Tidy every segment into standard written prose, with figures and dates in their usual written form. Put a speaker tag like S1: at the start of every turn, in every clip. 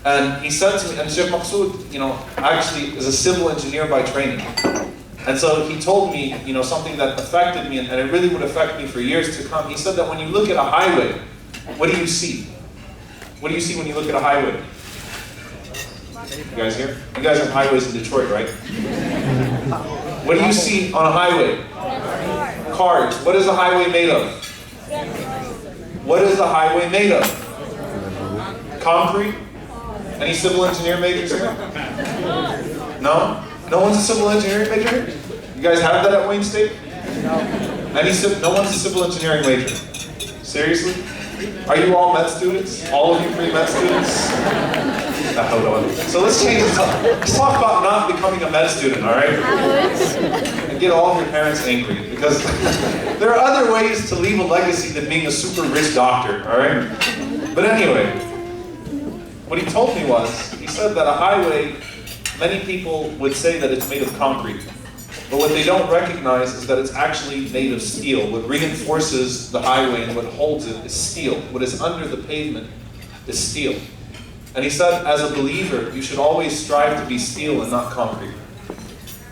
S1: And he said to me, and Sheikh Maqsood, actually is a civil engineer by training. And so he told me, something that affected me, and it really would affect me for years to come. He said that when you look at a highway, what do you see? What do you see when you look at a highway? You guys here? You guys have highways in Detroit, right? What do you see on a highway? Cars. What is a highway made of? What is a highway made of? Concrete? Any civil engineer majors here? No? No one's a civil engineering major? You guys have that at Wayne State? No one's a civil engineering major. Seriously? Are you all med students? All of you pre-med students? So let's change the topic. Let's talk about not becoming a med student, all right? And get all of your parents angry, because there are other ways to leave a legacy than being a super rich doctor, all right? But anyway, what he told me was, he said that a highway, many people would say that it's made of concrete. But what they don't recognize is that it's actually made of steel. What reinforces the highway and what holds it is steel. What is under the pavement is steel. And he said, as a believer, you should always strive to be steel and not concrete.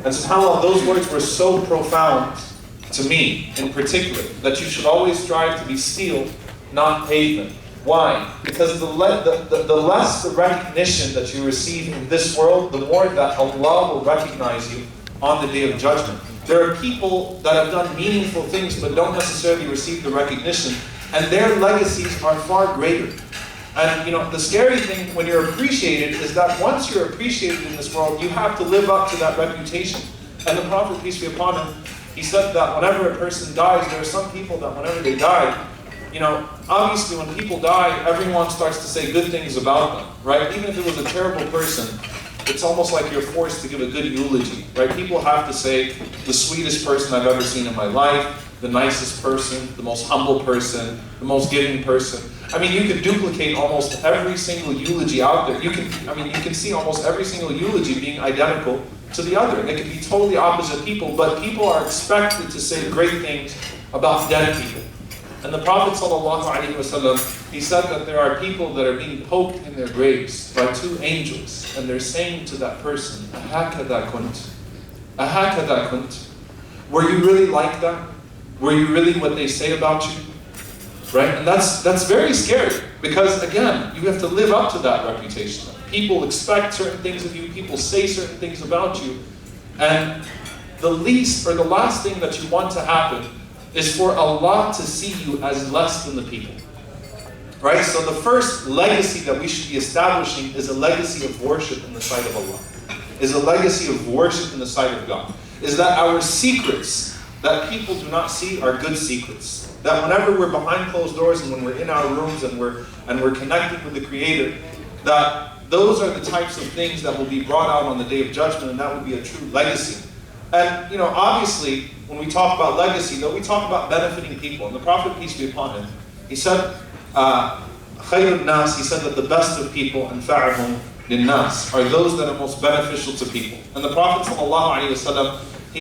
S1: And subhanAllah, those words were so profound to me in particular, that you should always strive to be steel, not pavement. Why? Because the less the recognition that you receive in this world, the more that Allah will recognize you on the Day of Judgment. There are people that have done meaningful things but don't necessarily receive the recognition, and their legacies are far greater. And the scary thing when you're appreciated is that once you're appreciated in this world, you have to live up to that reputation. And the Prophet, peace be upon him, he said that whenever a person dies, there are some people that whenever they die, obviously when people die, everyone starts to say good things about them, right? Even if it was a terrible person, it's almost like you're forced to give a good eulogy, right? People have to say, the sweetest person I've ever seen in my life, the nicest person, the most humble person, the most giving person. I mean, you can duplicate almost every single eulogy out there. You can see almost every single eulogy being identical to the other. They can be totally opposite people, but people are expected to say great things about dead people. And the Prophet ﷺ, he said that there are people that are being poked in their graves by two angels, and they're saying to that person, "Ahakada kunt? Ahakada kunt? Were you really like that? Were you really what they say about you?" Right? And that's very scary, because again, you have to live up to that reputation. People expect certain things of you, people say certain things about you, and the least or the last thing that you want to happen is for Allah to see you as less than the people. Right? So the first legacy that we should be establishing is a legacy of worship in the sight of Allah. Is a legacy of worship in the sight of God. Is that our secrets that people do not see are good secrets. That whenever we're behind closed doors and when we're in our rooms and we're connected with the Creator, that those are the types of things that will be brought out on the Day of Judgment, and that would be a true legacy. And obviously, when we talk about legacy, though, we talk about benefiting people. And the Prophet, peace be upon him, he said, "Khayrun nas," he said that the best of people, anfa'uhum lin-nas, are those that are most beneficial to people. And the Prophet ﷺ,